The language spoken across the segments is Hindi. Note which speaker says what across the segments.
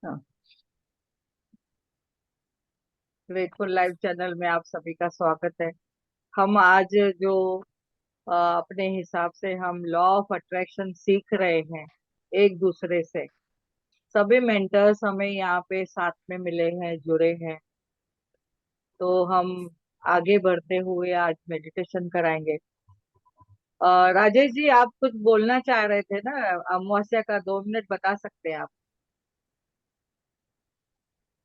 Speaker 1: हाँ, ग्रेटफुल लाइफ चैनल में आप सभी का स्वागत है। हम आज जो अपने हिसाब से हम लॉ ऑफ अट्रैक्शन सीख रहे हैं एक दूसरे से। सभी मेंटर्स हमें यहाँ पे साथ में मिले हैं, जुड़े हैं। तो हम आगे बढ़ते हुए आज मेडिटेशन कराएंगे। राजेश जी, आप कुछ बोलना चाह रहे थे ना? अमावस्या का 2 मिनट बता सकते हैं आप?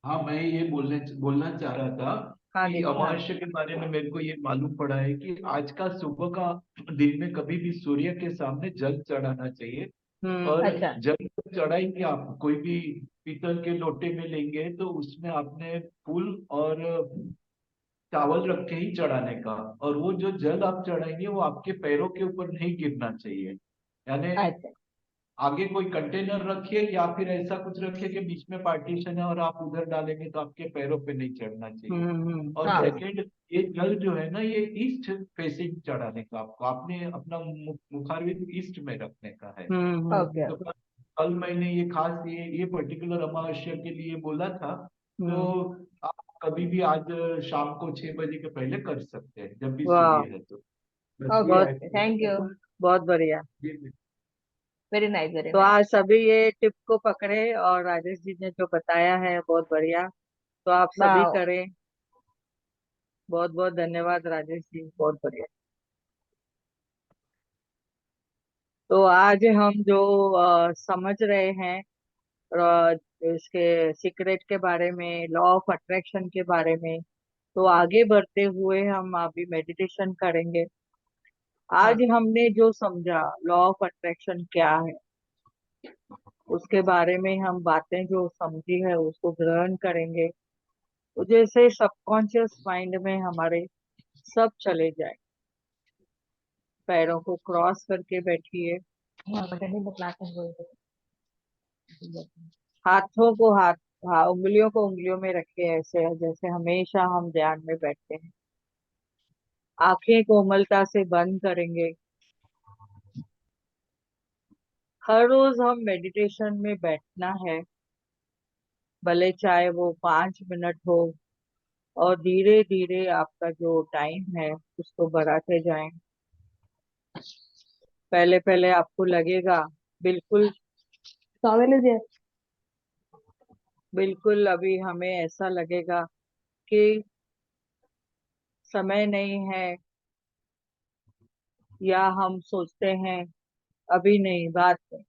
Speaker 2: हाँ, मैं ये बोलने बोलना चाह रहा था
Speaker 1: हाँ
Speaker 2: कि
Speaker 1: देखिए, हाँ।
Speaker 2: अमावस्या के बारे में मेरे को ये मालूम पड़ा है कि आज का सुबह का दिन में कभी भी सूर्य के सामने जल चढ़ाना चाहिए। और
Speaker 1: अच्छा।
Speaker 2: जल चढ़ाएंगे आप कोई भी पीतल के लोटे में लेंगे तो उसमें आपने फूल और चावल रख के ही चढ़ाने का। और वो जो जल आप चढ़ाएंगे वो आपके पैरों के ऊपर नहीं गिरना चाहिए। यानी
Speaker 1: अच्छा।
Speaker 2: आगे कोई कंटेनर रखिए या फिर ऐसा कुछ रखिए कि बीच में पार्टीशन है और आप उधर डालेंगे तो आपके पैरों पे नहीं चढ़ना चाहिए। और
Speaker 1: हाँ।
Speaker 2: सेकंड, ये जल जो है ना ये ईस्ट फेसिंग चढ़ाने का, आपको आपने अपना मुखारविंद ईस्ट में रखने का है।
Speaker 1: ओके।
Speaker 2: तो कल मैंने ये खास ये पर्टिकुलर अमावस्या के लिए बोला था। तो
Speaker 1: हम्म।
Speaker 2: आप कभी भी आज शाम को 6 बजे के पहले कर सकते हैं जब भी
Speaker 1: वाह।
Speaker 2: सूर्य है तो। बस ये
Speaker 1: बहुत
Speaker 2: है।
Speaker 3: Thank you.
Speaker 1: बहुत बढ़िया।
Speaker 2: ये
Speaker 3: वेरी नाइस, वेरी
Speaker 1: तो
Speaker 3: नाइस।
Speaker 1: आज सभी ये टिप को पकड़े, और राजेश जी ने जो बताया है बहुत बढ़िया। तो आप सभी
Speaker 3: वाओ।
Speaker 1: करें। बहुत बहुत धन्यवाद राजेश जी, बहुत बढ़िया। तो आज हम जो समझ रहे हैं अ, इसके सीक्रेट के बारे में, लॉ ऑफ अट्रैक्शन के बारे में। तो आगे बढ़ते हुए हम अभी मेडिटेशन करेंगे। आज
Speaker 3: हाँ।
Speaker 1: हमने जो समझा लॉ ऑफ अट्रैक्शन क्या है, उसके बारे में हम बातें जो समझी है उसको ग्रहण करेंगे। तो जैसे सबकॉन्शियस माइंड में हमारे सब चले जाए। पैरों को क्रॉस करके बैठिए।
Speaker 3: Yeah, but then the class is going to.
Speaker 1: हाथों को हाथ, हाँ, उंगलियों को उंगलियों में रखे, ऐसे जैसे हमेशा हम ध्यान में बैठते हैं। आंखें कोमलता से बंद करेंगे। हर रोज हम मेडिटेशन में बैठना है, भले चाहे वो 5 मिनट हो। और धीरे धीरे आपका जो टाइम है उसको बढ़ाते जाएं। पहले पहले आपको लगेगा, बिल्कुल
Speaker 3: Towel is there.
Speaker 1: बिल्कुल अभी हमें ऐसा लगेगा कि समय नहीं है, या हम सोचते हैं अभी नहीं, बात में।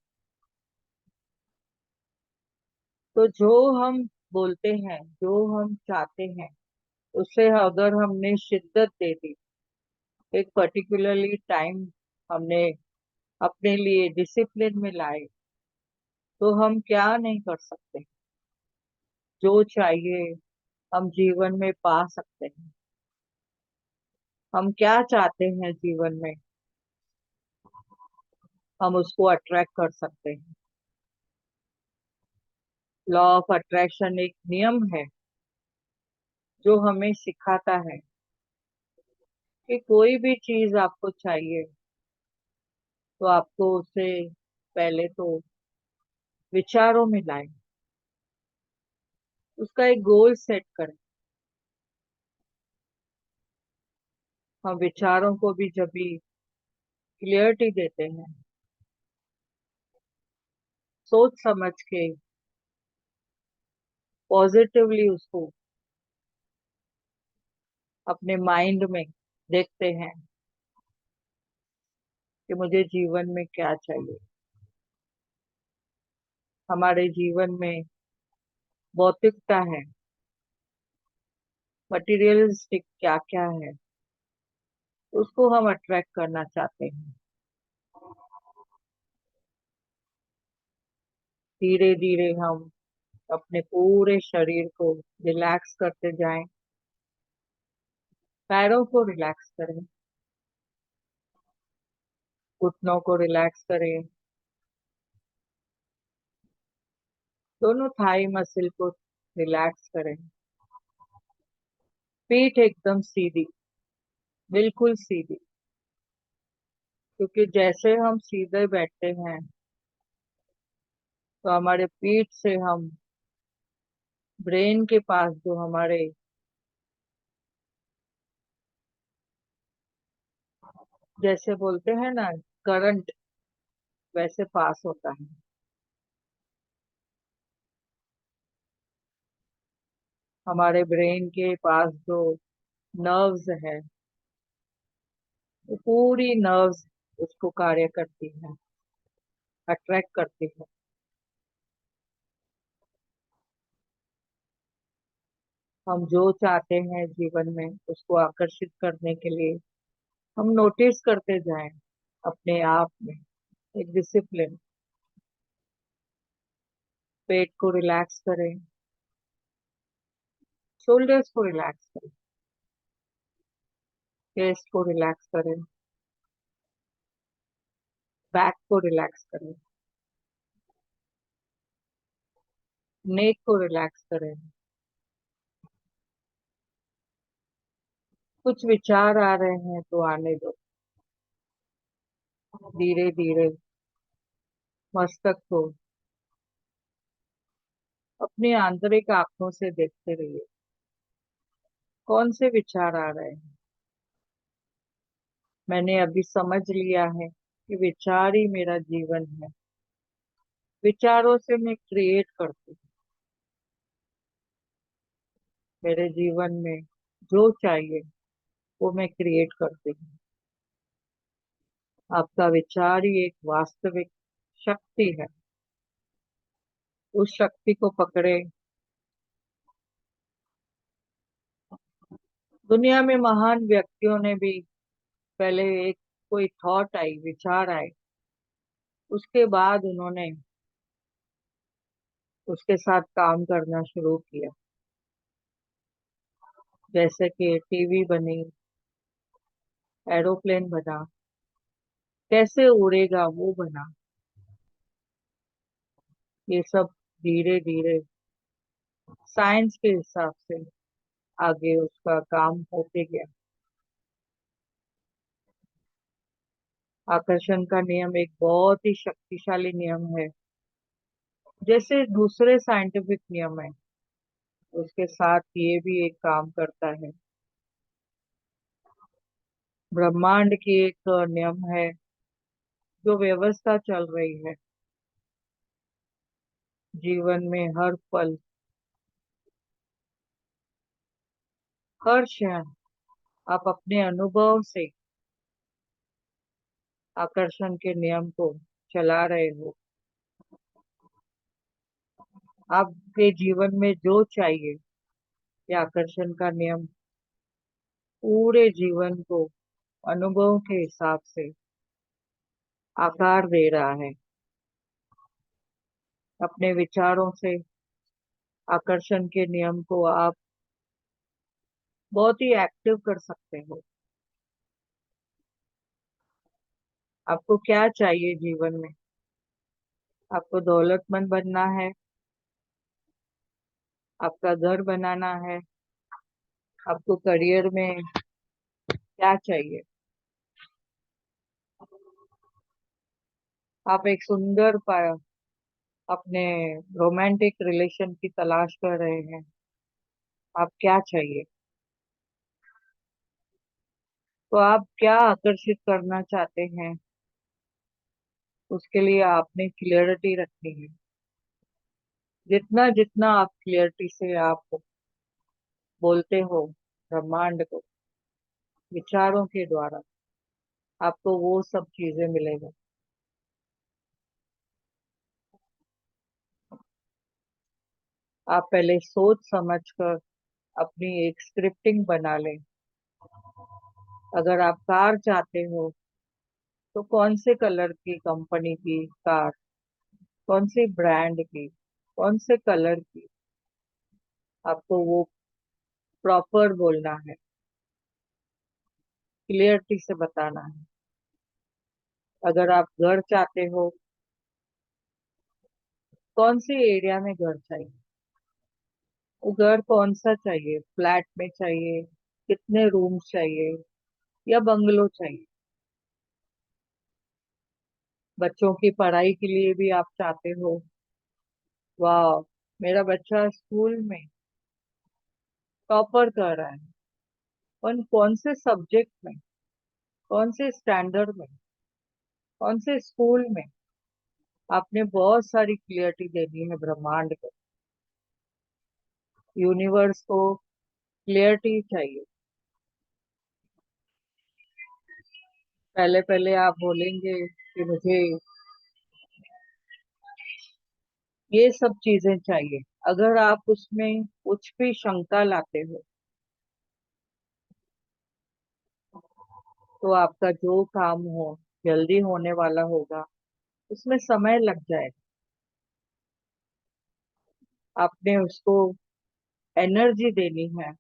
Speaker 1: तो जो हम बोलते हैं, जो हम चाहते हैं, उससे अगर हमने शिद्दत दे दी, एक पर्टिकुलरली टाइम हमने अपने लिए डिसिप्लिन में लाए, तो हम क्या नहीं कर सकते। जो चाहिए हम जीवन में पा सकते हैं। हम क्या चाहते हैं जीवन में, हम उसको अट्रैक्ट कर सकते हैं। लॉ ऑफ अट्रैक्शन एक नियम है जो हमें सिखाता है कि कोई भी चीज आपको चाहिए तो आपको उसे पहले तो विचारों में लाएं, उसका एक गोल सेट करें। हम विचारों को भी जब भी क्लियरिटी देते हैं, सोच समझ के पॉजिटिवली उसको अपने माइंड में देखते हैं कि मुझे जीवन में क्या चाहिए। हमारे जीवन में भौतिकता है, मटेरियलिस्टिक क्या क्या है, उसको हम अट्रैक्ट करना चाहते हैं। धीरे धीरे हम अपने पूरे शरीर को रिलैक्स करते जाएं। पैरों को रिलैक्स करें, घुटनों को रिलैक्स करें, दोनों थाई मसल को रिलैक्स करें। पीठ एकदम सीधी, बिल्कुल सीधी। क्योंकि जैसे हम सीधे बैठते हैं तो हमारे पीठ से हम ब्रेन के पास जो हमारे जैसे बोलते हैं ना करंट, वैसे पास होता है। हमारे ब्रेन के पास जो नर्व्स है, वो पूरी नर्व्स उसको कार्य करती है, अट्रैक्ट करती है। हम जो चाहते हैं जीवन में उसको आकर्षित करने के लिए हम नोटिस करते जाएं अपने आप में एक डिसिप्लिन। पेट को रिलैक्स करें, शोल्डर्स को रिलैक्स करें, चेस्ट को रिलैक्स करें, बैक को रिलैक्स करें, नेक को रिलैक्स करें। कुछ विचार आ रहे हैं तो आने दो, धीरे धीरे मस्तक को अपनी आंतरिक आंखों से देखते रहिए। कौन से विचार आ रहे हैं? मैंने अभी समझ लिया है कि विचार ही मेरा जीवन है। विचारों से मैं क्रिएट करती हूँ। मेरे जीवन में जो चाहिए वो मैं क्रिएट करती हूँ। आपका विचार ही एक वास्तविक शक्ति है। उस शक्ति को पकड़े। दुनिया में महान व्यक्तियों ने भी पहले एक कोई थॉट आई, विचार आए, उसके बाद उन्होंने उसके साथ काम करना शुरू किया। जैसे कि टीवी बनी, एरोप्लेन बना, कैसे उड़ेगा वो बना। ये सब धीरे धीरे साइंस के हिसाब से आगे उसका काम होते गया। आकर्षण का नियम एक बहुत ही शक्तिशाली नियम है। जैसे दूसरे साइंटिफिक नियम है, उसके साथ ये भी एक काम करता है। ब्रह्मांड की एक नियम है, जो व्यवस्था चल रही है जीवन में। हर पल, हर क्षण आप अपने अनुभव से आकर्षण के नियम को चला रहे हो। आपके जीवन में जो चाहिए, ये आकर्षण का नियम पूरे जीवन को अनुभव के हिसाब से आकार दे रहा है। अपने विचारों से आकर्षण के नियम को आप बहुत ही एक्टिव कर सकते हो। आपको क्या चाहिए जीवन में? आपको दौलतमंद बनना है? आपका घर बनाना है? आपको करियर में क्या चाहिए? आप एक सुंदर अपने रोमांटिक रिलेशन की तलाश कर रहे हैं। आप क्या चाहिए? तो आप क्या आकर्षित करना चाहते हैं, उसके लिए आपने क्लियरिटी रखनी है। जितना जितना आप क्लियरिटी से आप बोलते हो ब्रह्मांड को विचारों के द्वारा, आपको वो सब चीजें मिलेगा। आप पहले सोच समझ कर अपनी एक स्क्रिप्टिंग बना लें। अगर आप कार चाहते हो तो कौन से कलर की कंपनी की कार, कौन सी ब्रांड की, कौन से कलर की, आपको वो प्रॉपर बोलना है, क्लियरिटी से बताना है। अगर आप घर चाहते हो, कौन सी एरिया में घर चाहिए, वो घर कौन सा चाहिए, फ्लैट में चाहिए, कितने रूम्स चाहिए, या बंगलो चाहिए। बच्चों की पढ़ाई के लिए भी आप चाहते हो, वाह, मेरा बच्चा स्कूल में टॉपर कर रहा है, कौन से सब्जेक्ट में, कौन से स्टैंडर्ड में, कौन से स्कूल में। आपने बहुत सारी क्लियरिटी देनी है ब्रह्मांड को, यूनिवर्स को क्लियरिटी चाहिए। पहले पहले आप बोलेंगे कि मुझे ये सब चीजें चाहिए। अगर आप उसमें कुछ भी शंका लाते हो तो आपका जो काम हो जल्दी होने वाला होगा, उसमें समय लग जाएगा। आपने उसको एनर्जी देनी है,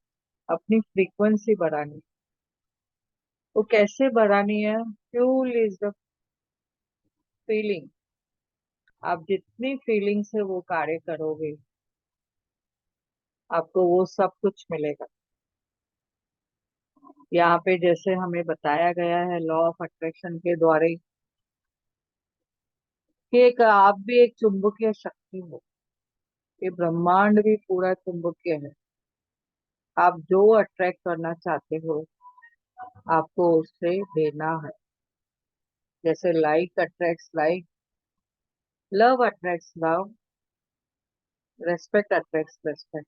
Speaker 1: अपनी फ्रीक्वेंसी बढ़ानी। वो कैसे बढ़ानी है? Fuel is the feeling. आप जितनी फीलिंग से वो कार्य करोगे, आपको वो सब कुछ मिलेगा। यहाँ पे जैसे हमें बताया गया है लॉ ऑफ अट्रैक्शन के द्वारा कि एक आप भी एक चुंबकीय शक्ति हो, ये ब्रह्मांड भी पूरा चुंबकीय है। आप जो अट्रैक्ट करना चाहते हो आपको उससे देना है। जैसे like attracts like, love attracts love, respect attracts respect.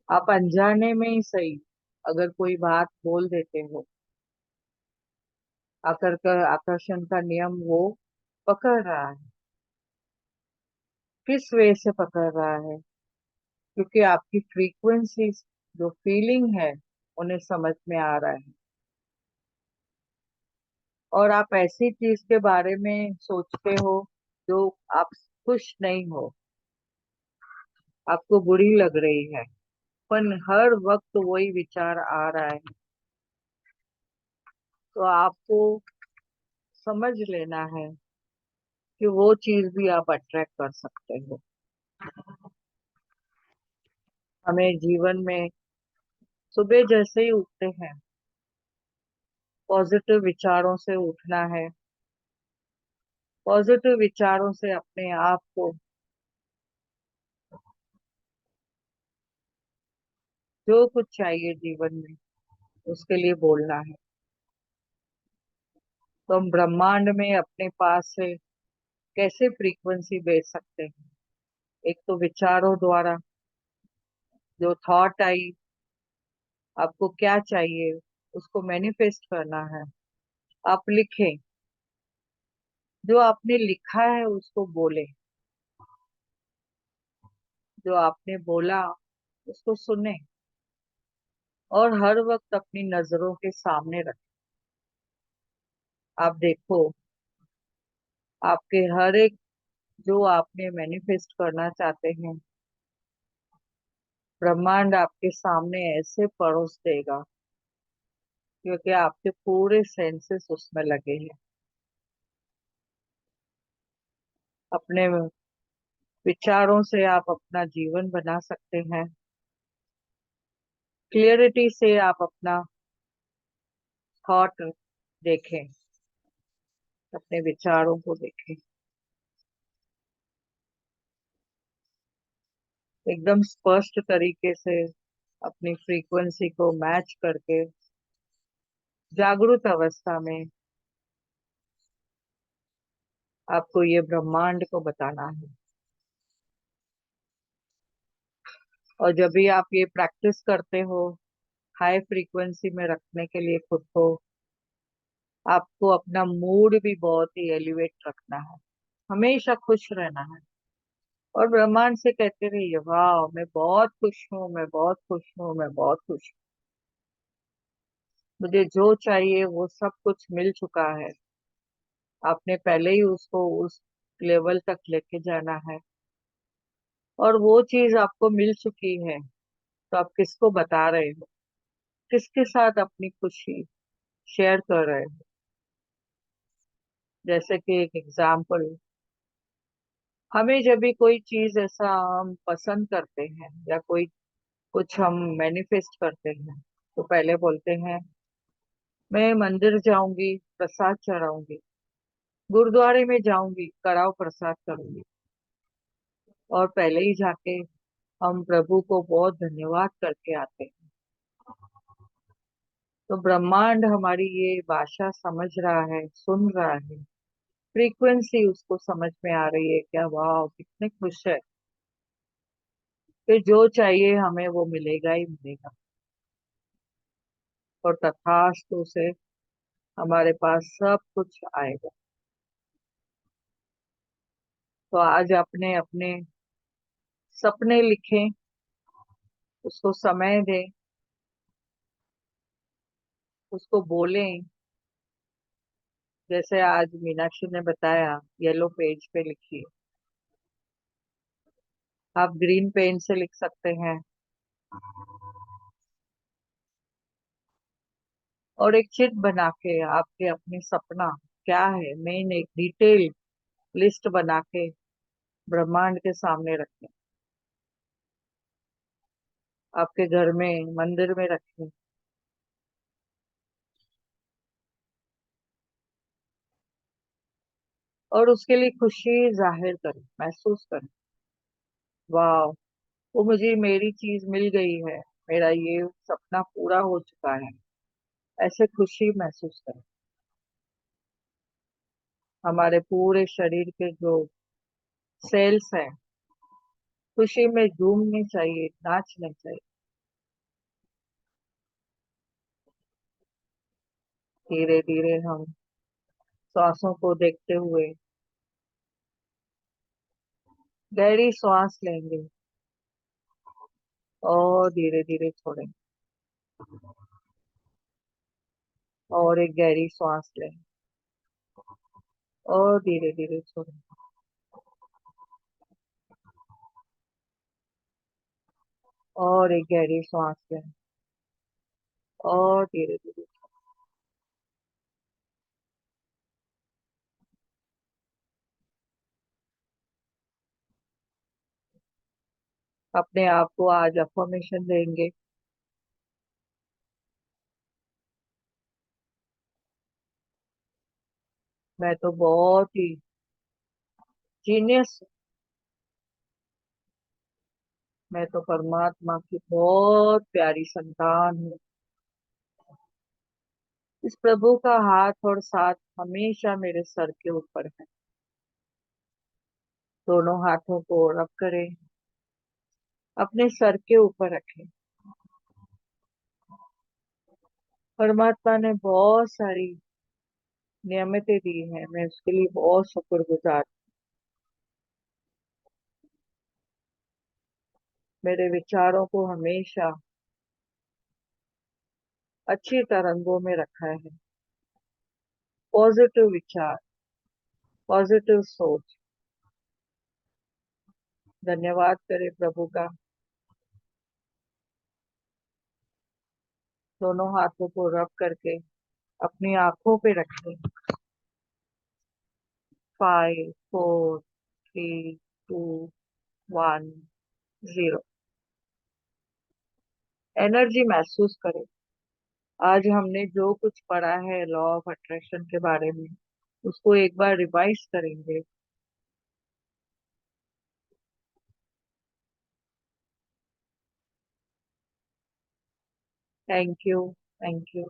Speaker 1: आप अनजाने में ही सही, अगर कोई बात बोल देते हो, आकर्षण का नियम वो पकड़ रहा है। किस वे से पकड़ रहा है? क्योंकि आपकी फ्रीक्वेंसी, जो फीलिंग है, उन्हें समझ में आ रहा है। और आप ऐसी चीज के बारे में सोचते हो जो आप खुश नहीं हो, आपको बुरी लग रही है, पर हर वक्त वही विचार आ रहा है, तो आपको समझ लेना है कि वो चीज भी आप अट्रैक्ट कर सकते हो। हमें जीवन में सुबह जैसे ही उठते हैं पॉजिटिव विचारों से उठना है। पॉजिटिव विचारों से अपने आप को, जो कुछ चाहिए जीवन में, उसके लिए बोलना है। तो हम ब्रह्मांड में अपने पास से कैसे फ्रीक्वेंसी भेज सकते हैं? एक तो विचारों द्वारा, जो थॉट आई, आपको क्या चाहिए उसको मैनिफेस्ट करना है। आप लिखें, जो आपने लिखा है उसको बोले, जो आपने बोला उसको सुने, और हर वक्त अपनी नजरों के सामने रखें। आप देखो, आपके हर एक जो आपने मैनिफेस्ट करना चाहते हैं, ब्रह्मांड आपके सामने ऐसे परोस देगा, क्योंकि आपके पूरे सेंसेस उसमें लगे हैं। अपने विचारों से आप अपना जीवन बना सकते हैं। क्लियरिटी से आप अपना थॉट देखें, अपने विचारों को देखें, एकदम स्पष्ट तरीके से अपनी फ्रीक्वेंसी को मैच करके जागृत अवस्था में आपको ये ब्रह्मांड को बताना है। और जब भी आप ये प्रैक्टिस करते हो हाई फ्रीक्वेंसी में रखने के लिए खुद को, आपको अपना मूड भी बहुत ही एलिवेट रखना है, हमेशा खुश रहना है। और ब्रह्मांड से कहते रहिए, वाह मैं बहुत खुश हूँ, मैं बहुत खुश हूँ, मैं बहुत खुश हूँ, मुझे जो चाहिए वो सब कुछ मिल चुका है। आपने पहले ही उसको उस लेवल तक लेके जाना है, और वो चीज आपको मिल चुकी है, तो आप किसको बता रहे हो? किसके साथ अपनी खुशी शेयर कर रहे हो? जैसे कि एक एग्जाम्पल, हमें जब भी कोई चीज ऐसा हम पसंद करते हैं या कोई कुछ हम मैनिफेस्ट करते हैं, तो पहले बोलते हैं मैं मंदिर जाऊंगी, प्रसाद चढ़ाऊंगी, गुरुद्वारे में जाऊंगी, कड़ाव प्रसाद करूंगी, और पहले ही जाके हम प्रभु को बहुत धन्यवाद करके आते हैं। तो ब्रह्मांड हमारी ये भाषा समझ रहा है, सुन रहा है, फ्रीक्वेंसी उसको समझ में आ रही है। क्या वाह, कितने खुश है कि जो चाहिए हमें वो मिलेगा ही मिलेगा। और तथास्तु से हमारे पास सब कुछ आएगा। तो आज अपने अपने सपने लिखें, उसको समय दें, उसको बोलें। जैसे आज मीनाक्षी ने बताया, येलो पेज पे लिखिए। आप ग्रीन पेन से लिख सकते हैं। और एक चिट बना के आपके अपने सपना क्या है, मेन एक डिटेल लिस्ट बना के ब्रह्मांड के सामने रखें। आपके घर में, मंदिर में रखें। और उसके लिए खुशी जाहिर करें, महसूस करें। वाह, वो मुझे मेरी चीज मिल गई है, मेरा ये सपना पूरा हो चुका है। ऐसे खुशी महसूस करें। हमारे पूरे शरीर के जो सेल्स हैं, खुशी में झूमने चाहिए, नाचने चाहिए। धीरे धीरे हम सांसों को देखते हुए गहरी सांस लेंगे और धीरे धीरे छोड़ेंगे। और एक गहरी सांस लें और धीरे धीरे छोड़ें। और एक गहरी सांस लें और धीरे धीरे। अपने आप को आज अफर्मेशन देंगे। मैं तो बहुत ही जीनियस। मैं तो परमात्मा की बहुत प्यारी संतान हूँ। इस प्रभु का हाथ और साथ हमेशा मेरे सर के ऊपर है। दोनों हाथों को रब करें, अपने सर के ऊपर रखें। परमात्मा ने बहुत सारी नियमतें दी हैं, मैं उसके लिए बहुत शुक्रगुजार। मेरे विचारों को हमेशा अच्छी तरंगों में रखा है। पॉजिटिव विचार, पॉजिटिव सोच। धन्यवाद करें प्रभु का। दोनों हाथों को रब करके अपनी आंखों पे रखें। 5, 4, 3, 2, 1, 0। एनर्जी महसूस करें। आज हमने जो कुछ पढ़ा है लॉ ऑफ अट्रैक्शन के बारे में, उसको एक बार रिवाइज करेंगे। Thank you, thank you.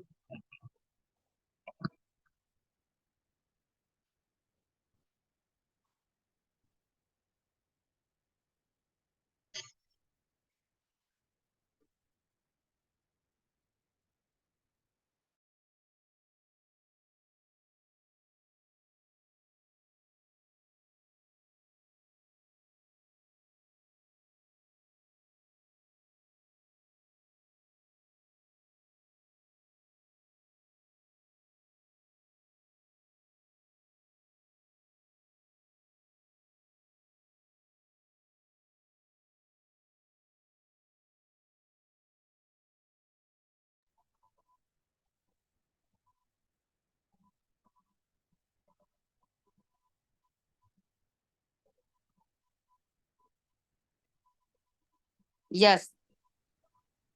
Speaker 4: Yes,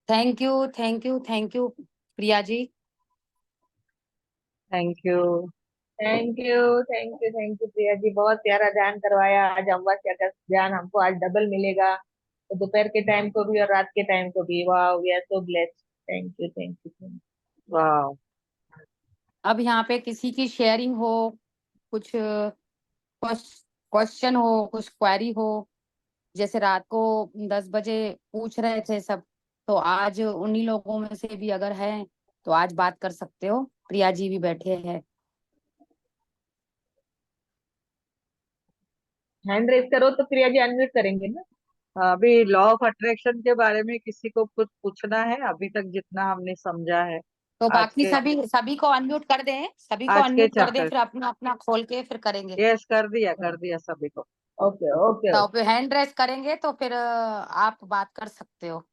Speaker 4: thank you, thank you, thank you Priya ji.
Speaker 1: Thank you.
Speaker 3: Thank you, thank you, thank you Priya ji, बहुत प्यारा ध्यान करवाया। आज अमावस्या का ध्यान हमको आज डबल मिलेगा। तो दोपहर के टाइम को भी और रात के टाइम को भी। वाह, we are so blessed. Thank you, thank you.
Speaker 1: वाह।
Speaker 4: अब यहाँ पे किसी की शेयरिंग हो, कुछ क्वेश्चन हो, कुछ क्वेरी हो, जैसे रात को 10 बजे पूछ रहे थे सब, तो आज उन्हीं लोगों में से भी अगर है तो आज बात कर सकते हो। प्रिया जी भी बैठे हैं।
Speaker 3: हैंड रेस करो तो प्रिया जी अनम्यूट करेंगे ना।
Speaker 1: अभी लॉ ऑफ अट्रैक्शन के बारे में किसी को कुछ पूछना है? अभी तक जितना हमने समझा है
Speaker 4: तो
Speaker 1: आज
Speaker 4: बाकी
Speaker 1: के
Speaker 4: सभी सभी को अनम्यूट कर दें, सभी को
Speaker 1: आज के
Speaker 4: अनम्यूट कर दें,
Speaker 1: चैप्टर।
Speaker 4: फिर अपना अपना खोल के फिर करेंगे।
Speaker 1: यस, कर दिया सभी को।
Speaker 3: ओके ओके
Speaker 4: तो
Speaker 3: ओके।
Speaker 4: फिर हैंड रेस करेंगे तो फिर आप बात कर सकते हो।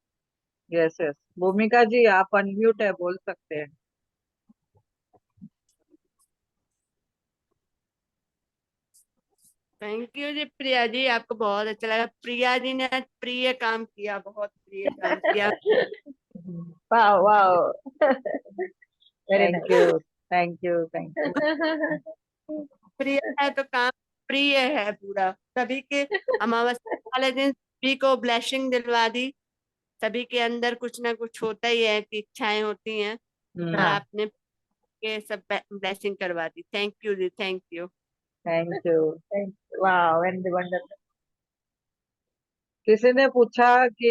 Speaker 1: यस यस, भूमिका जी आप अनम्यूट है, बोल सकते हैं।
Speaker 5: थैंक यू जी प्रिया जी, आपको बहुत अच्छा लगा। प्रिया जी ने आज प्रिय काम किया, बहुत प्रिय काम किया।
Speaker 3: वाह वाह। Very
Speaker 1: thank
Speaker 3: nice.
Speaker 1: You, thank you, thank you.
Speaker 5: प्रिय है तो काम प्रिय है पूरा। सभी के अमावस्या वाले दिन सभी को ब्लेसिंग दिलवा दी। सभी के अंदर कुछ ना कुछ होता ही है कि इच्छाएं होती हैं, और
Speaker 3: हाँ,
Speaker 5: आपने के सब ब्लेसिंग करवा दी। Thank you ji, thank you.
Speaker 1: Thank you.
Speaker 3: वाह, वेरी वंडरफुल।
Speaker 1: किसी ने पूछा कि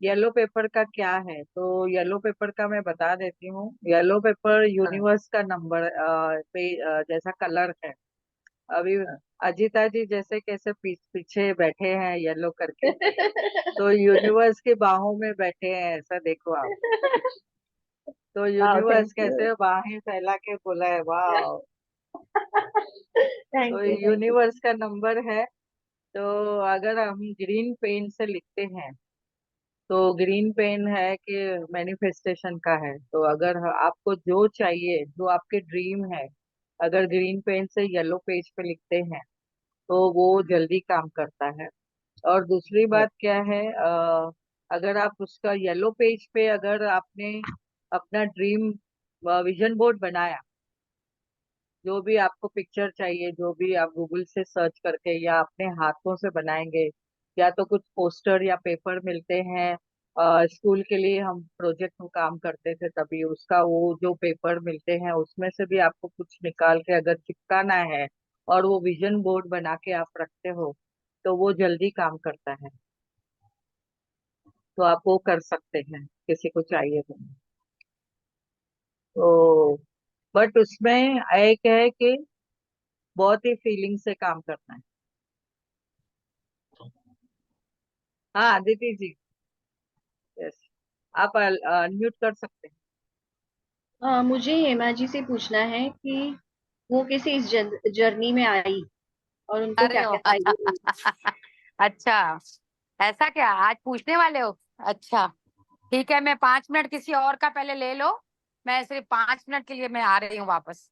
Speaker 1: येलो पेपर का क्या है, तो येलो पेपर का मैं बता देती हूँ। येलो पेपर यूनिवर्स का नंबर पे जैसा कलर है। अभी अजीता जी जैसे कैसे पीछे बैठे हैं येलो करके, तो यूनिवर्स की बाहों में बैठे हैं, ऐसा देखो आप। तो
Speaker 3: वाह, थैंक
Speaker 1: यूनिवर्स
Speaker 3: यू।
Speaker 1: कैसे बाहें फैला के बोला है, वाह।
Speaker 3: थैंक
Speaker 1: तो
Speaker 3: यू, थैंक यू।
Speaker 1: यूनिवर्स का नंबर है। तो अगर हम ग्रीन पेन से लिखते हैं, तो ग्रीन पेन है कि मैनिफेस्टेशन का है। तो अगर आपको जो चाहिए, जो आपके ड्रीम है, अगर ग्रीन पेन से येलो पेज पे लिखते हैं तो वो जल्दी काम करता है। और दूसरी बात क्या है, अगर आप उसका येलो पेज पे अगर आपने अपना ड्रीम विजन बोर्ड बनाया, जो भी आपको पिक्चर चाहिए, जो भी आप गूगल से सर्च करके या अपने हाथों से बनाएंगे, या तो कुछ पोस्टर या पेपर मिलते हैं। स्कूल के लिए हम प्रोजेक्ट में काम करते थे तभी उसका वो जो पेपर मिलते हैं उसमें से भी आपको कुछ निकाल के अगर चिपकाना है और वो विजन बोर्ड बना के आप रखते हो, तो वो जल्दी काम करता है। तो आप वो कर सकते हैं, किसी को चाहिए तो। बट उसमें एक है कि बहुत ही फीलिंग से काम करना है। हाँ अदिति जी, यस, आप अनम्यूट कर सकते हैं।
Speaker 6: मुझे हेमा जी से पूछना है कि वो कैसे इस जर्नी में आई और उनको
Speaker 4: अरे
Speaker 6: क्या
Speaker 4: ओ
Speaker 6: क्या फायदे
Speaker 4: अच्छा, ऐसा क्या आज पूछने वाले हो? अच्छा, ठीक है, मैं 5 मिनट किसी और का पहले ले लो। मैं सिर्फ 5 मिनट के लिए मैं आ रही हूँ वापस।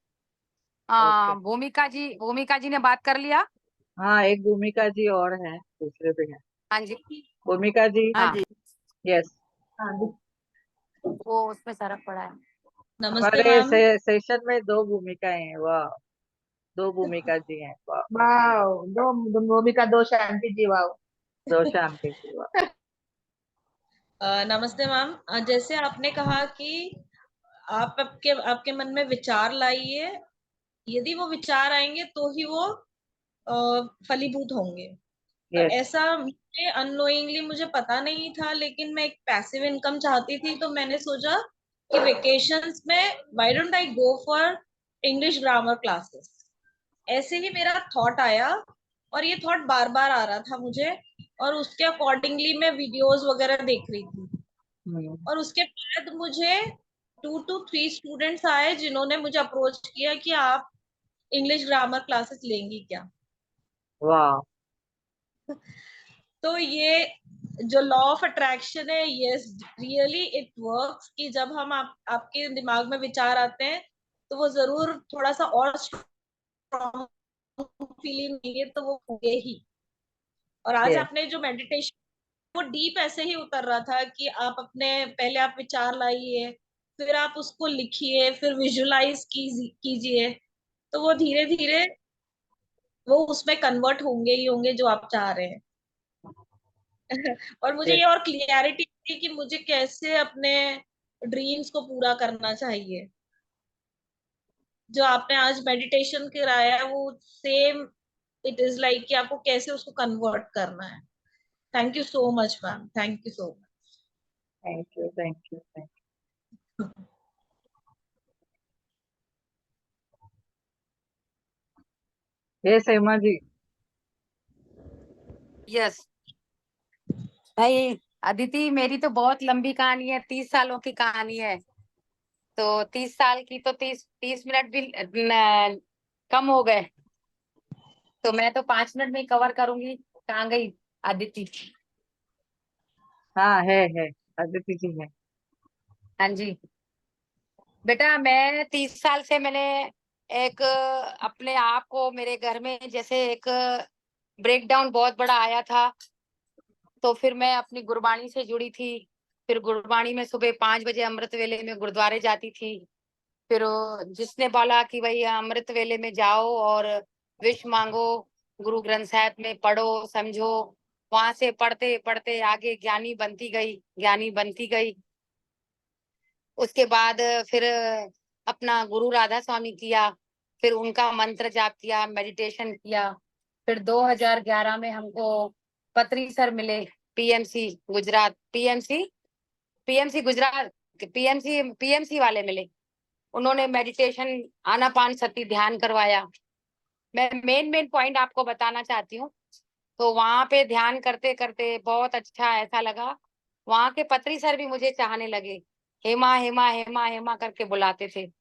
Speaker 1: ओके।
Speaker 4: भूमिका जी ने बात कर लिया।
Speaker 1: हाँ, एक भूमिका जी और हैं, दूसरे भी हैं।
Speaker 4: हाँ जी।
Speaker 1: भूमिका जी,
Speaker 5: हाँ
Speaker 4: हाँ,
Speaker 5: जी।
Speaker 1: यस।
Speaker 6: हाँ,
Speaker 4: वो उसमें सरक पड़ा है।
Speaker 6: नमस्ते
Speaker 1: हमारे
Speaker 6: मैम।
Speaker 1: सेशन में दो भूमिकाएं हैं, वाह। दो भूमिका जी हैं, वाह।
Speaker 3: वाह, दो भूमिका, दो शांति जी। वाह।
Speaker 1: दो शांति जी, वाह।
Speaker 6: नमस्ते मैम। जैसे आपने कहा कि आप आपके आपके मन में विचार लाइए, यदि वो विचार आएंगे तो ही वो फलीभूत होंगे। तो
Speaker 1: यस
Speaker 6: ऐसा मुझे अननोइंगली मुझे पता नहीं था, लेकिन मैं एक पैसिव इनकम चाहती थी, तो मैंने सोचा कि वेकेशंस में why don't I go for English grammar classes. ऐसे ही मेरा थॉट आया, और ये थॉट बार बार आ रहा था मुझे, और उसके अकॉर्डिंगली मैं वीडियोस वगैरह देख रही थी। और उसके बाद मुझे 2 to 3 स्टूडेंट्स आए जिन्होंने मुझे अप्रोच किया कि आप इंग्लिश ग्रामर क्लासेस लेंगी क्या।
Speaker 1: वाह।
Speaker 6: तो ये जो लॉ ऑफ अट्रैक्शन है, यस रियली इट वर्क्स, कि जब हम आपके दिमाग में विचार आते हैं तो वो जरूर थोड़ा सा और स्ट्रॉन्ग फीलिंग देंगे, तो वो होंगे ही। और आज
Speaker 1: यस
Speaker 6: आपने जो मेडिटेशन, वो डीप ऐसे ही उतर रहा था कि आप अपने पहले आप विचार लाइए, फिर आप उसको लिखिए, फिर विजुलाइज कीजिए, तो वो धीरे धीरे वो उसमें कन्वर्ट होंगे ही होंगे जो आप चाह रहे हैं। और मुझे ये और क्लियरिटी थी कि मुझे कैसे अपने ड्रीम्स को पूरा करना चाहिए। जो आपने आज मेडिटेशन कराया है वो सेम इट इज लाइक कि आपको कैसे उसको कन्वर्ट करना है। Thank you so much ma'am, thank you so
Speaker 1: thank you, thank you, thank
Speaker 6: much.
Speaker 1: You. ये सीमा जी।
Speaker 4: यस भाई अदिति, मेरी तो बहुत लंबी कहानी है, 30 सालों की कहानी है। तो 30 साल की तो 30 मिनट भी कम हो गए। तो मैं तो 5 मिनट में ही कवर करूंगी। कहाँ गई अदिति?
Speaker 1: हाँ, है अदिति जी है।
Speaker 4: हाँ जी बेटा, मैं 30 साल से मैंने एक अपने आप को, मेरे घर में जैसे एक ब्रेक डाउन बहुत बड़ा आया था। तो फिर मैं अपनी गुरबाणी से जुड़ी थी। फिर गुरबाणी में सुबह 5 बजे अमृत वेले में गुरुद्वारे जाती थी। फिर जिसने बोला कि भाई अमृत वेले में जाओ और विश मांगो, गुरु ग्रंथ साहब में पढ़ो समझो। वहां से पढ़ते पढ़ते आगे ज्ञानी बनती गई, ज्ञानी बनती गई। उसके बाद फिर अपना गुरु राधा स्वामी किया। फिर उनका मंत्र जाप किया, मेडिटेशन किया। फिर 2011 में हमको पत्री सर मिले, PMC Gujarat, PMC Gujarat, PMC वाले मिले। उन्होंने मेडिटेशन, आनापान सती ध्यान करवाया। मैं मेन मेन पॉइंट आपको बताना चाहती हूँ। तो वहां पे ध्यान करते करते बहुत अच्छा ऐसा लगा। वहां के पत्री सर भी मुझे चाहने लगे। हेमा हेमा हेमा हेमा करके बुलाते थे।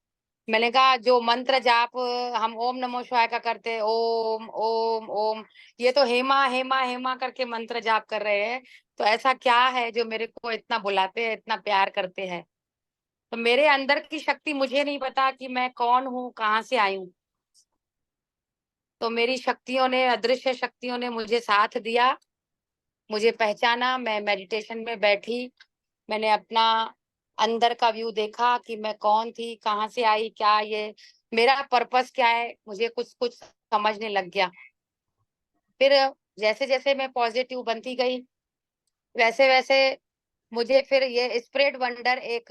Speaker 4: मैंने कहा जो मंत्र जाप हम ओम नमो शिवाय का करते हैं, ओम ओम ओम, ये तो हेमा हेमा हेमा करके मंत्र जाप कर रहे हैं। तो ऐसा क्या है जो मेरे को इतना बुलाते हैं, इतना प्यार करते हैं? तो मेरे अंदर की शक्ति, मुझे नहीं पता कि मैं कौन हूँ, कहाँ से आई हूँ। तो मेरी शक्तियों ने, अदृश्य शक्तियों ने मुझे साथ दिया, मुझे पहचाना। मैं मेडिटेशन में बैठी, मैंने अपना अंदर का व्यू देखा कि मैं कौन थी, कहाँ से आई, क्या ये मेरा पर्पस क्या है, मुझे कुछ कुछ समझने लग गया। फिर जैसे जैसे मैं पॉजिटिव बनती गई, वैसे वैसे मुझे फिर ये स्प्रेड वंडर एक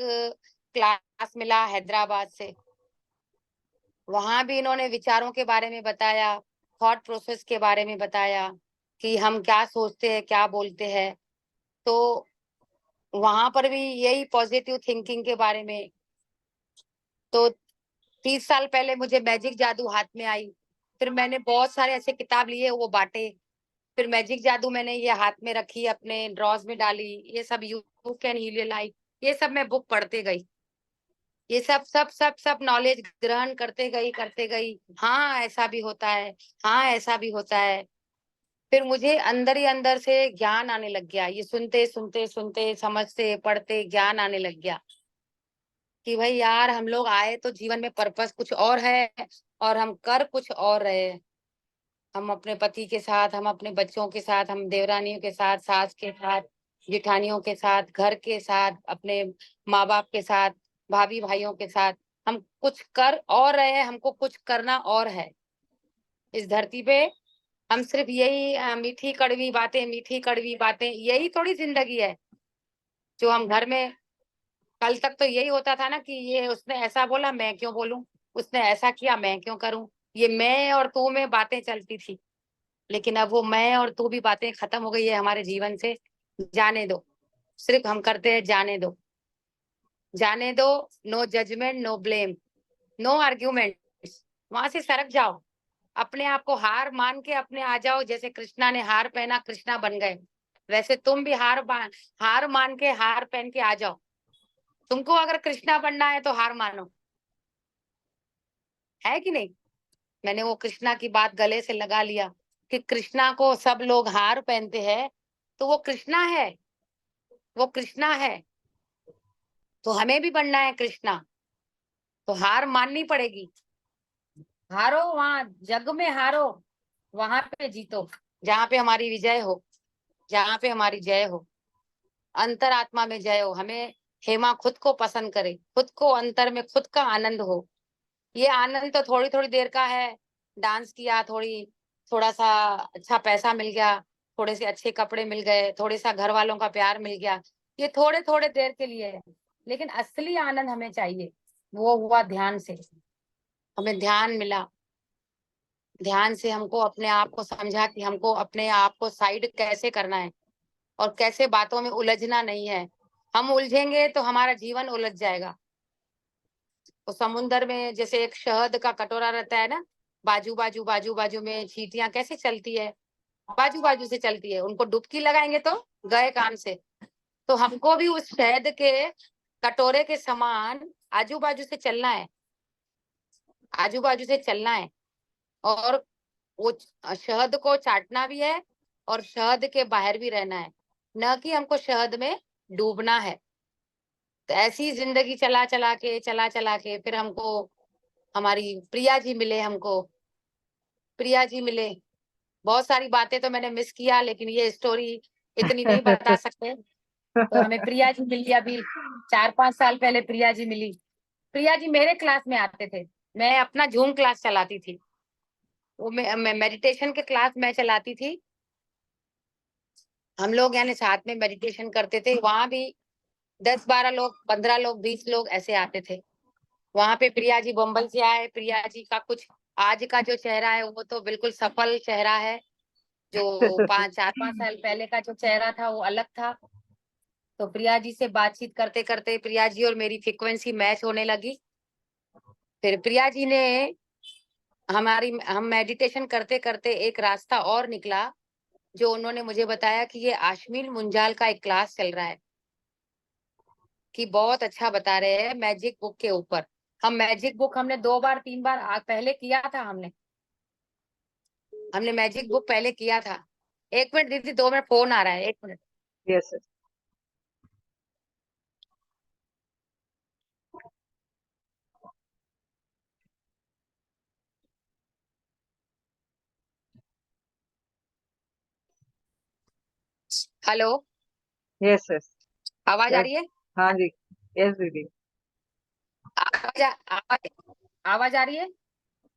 Speaker 4: क्लास मिला हैदराबाद से। वहां भी इन्होंने विचारों के बारे में बताया, थॉट प्रोसेस के बारे में बताया कि हम क्या सोचते हैं, क्या बोलते हैं। तो वहां पर भी यही पॉजिटिव थिंकिंग के बारे में। तो 30 साल पहले मुझे मैजिक जादू हाथ में आई। फिर मैंने बहुत सारे ऐसे किताब लिए, वो बांटे। फिर मैजिक जादू मैंने ये हाथ में रखी, अपने ड्रॉज में डाली। ये सब you can heal your life, ये सब मैं बुक पढ़ते गई। ये सब सब सब सब नॉलेज ग्रहण करते गई। हाँ ऐसा भी होता है, हाँ ऐसा भी होता है। फिर मुझे अंदर ही अंदर से ज्ञान आने लग गया। ये सुनते सुनते सुनते, समझते पढ़ते ज्ञान आने लग गया कि भाई यार, हम लोग आए तो जीवन में पर्पस कुछ और है और हम कर कुछ और रहे हैं। हम अपने पति के साथ, हम अपने बच्चों के साथ, हम देवरानियों के साथ, सास के साथ, जेठानियों के साथ, घर के साथ, अपने माँ बाप के साथ, भाभी भाइयों के साथ हम कुछ कर और रहे हैं। हमको कुछ करना और है इस धरती पे। हम सिर्फ यही मीठी कड़वी बातें, मीठी कड़वी बातें, यही थोड़ी जिंदगी है जो हम घर में। कल तक तो यही होता था ना कि ये उसने ऐसा बोला, मैं क्यों बोलूं, उसने ऐसा किया, मैं क्यों करूं। ये मैं और तू में बातें चलती थी। लेकिन अब वो मैं और तू भी बातें खत्म हो गई है हमारे जीवन से। जाने दो, सिर्फ हम करते हैं जाने दो, जाने दो। No judgement, no blame, no argument. वहां से सरक जाओ, अपने आप को हार मान के अपने आ जाओ। जैसे कृष्णा ने हार पहना, कृष्णा बन गए, वैसे तुम भी हार मान के, हार पहन के आ जाओ। तुमको अगर कृष्णा बनना है तो हार मानो, है कि नहीं? मैंने वो कृष्णा की बात गले से लगा लिया कि कृष्णा को सब लोग हार पहनते हैं, तो वो कृष्णा है, वो कृष्णा है। तो हमें भी बनना है कृष्णा, तो हार माननी पड़ेगी। हारो वहां जग में, हारो वहां पे जीतो जहाँ पे हमारी विजय हो, जहाँ पे हमारी जय हो, अंतरात्मा में जय हो। हमें हेमा खुद को पसंद करे, खुद को अंतर में खुद का आनंद हो। ये आनंद तो थोड़ी थोड़ी देर का है। डांस किया, थोड़ा सा अच्छा पैसा मिल गया, थोड़े से अच्छे कपड़े मिल गए, थोड़े सा घर वालों का प्यार मिल गया, ये थोड़े थोड़े देर के लिए है, लेकिन असली आनंद हमें चाहिए, वो हुआ ध्यान से। हमें ध्यान मिला, ध्यान से हमको अपने आप को समझा कि हमको अपने आप को साइड कैसे करना है और कैसे बातों में उलझना नहीं है। हम उलझेंगे तो हमारा जीवन उलझ जाएगा। तो समुंदर में जैसे एक शहद का कटोरा रहता है ना, बाजू बाजू बाजू बाजू में चींटियां कैसे चलती है, बाजू बाजू से चलती है, उनको डुबकी लगाएंगे तो गए काम से। तो हमको भी उस शहद के कटोरे के समान आजू बाजू से चलना है, आजू बाजू से चलना है, और वो शहद को चाटना भी है और शहद के बाहर भी रहना है, न कि हमको शहद में डूबना है। तो ऐसी जिंदगी चला चला के फिर हमको हमारी प्रिया जी मिले, हमको प्रिया जी मिले। बहुत सारी बातें तो मैंने मिस किया, लेकिन ये स्टोरी इतनी नहीं बता सकते। तो हमें प्रिया जी मिली अभी 4-5 साल पहले, प्रिया जी मिली। प्रिया जी मेरे क्लास में आते थे, मैं अपना जूम क्लास चलाती थी, वो मैं मेडिटेशन के क्लास मैं चलाती थी। हम लोग यानी साथ में मेडिटेशन करते थे, वहां भी 10-12 लोग, 15 लोग, 20 लोग ऐसे आते थे। वहां पे प्रिया जी बम्बई से आए। प्रिया जी का कुछ आज का जो चेहरा है वो तो बिल्कुल सफल चेहरा है, जो 4-5 साल पहले का जो चेहरा था वो अलग था। तो प्रिया जी से बातचीत करते करते प्रिया जी और मेरी फ्रीक्वेंसी मैच होने लगी। फिर प्रिया जी ने हम मेडिटेशन करते करते एक रास्ता और निकला, जो उन्होंने मुझे बताया कि ये आशमीन मुंजाल का एक क्लास चल रहा है, कि बहुत अच्छा बता रहे हैं मैजिक बुक के ऊपर। हम मैजिक बुक हमने 2 बार 3 बार पहले किया था, हमने मैजिक बुक पहले किया था। 1 मिनट दीदी, 2 मिनट, फोन आ रहा है, 1 minute.
Speaker 1: Yes.
Speaker 4: Hello,
Speaker 1: yes yes.
Speaker 4: आवाज आ रही है?
Speaker 1: हाँ जी। यस दीदी।
Speaker 4: आवाज आवाज आ रही है?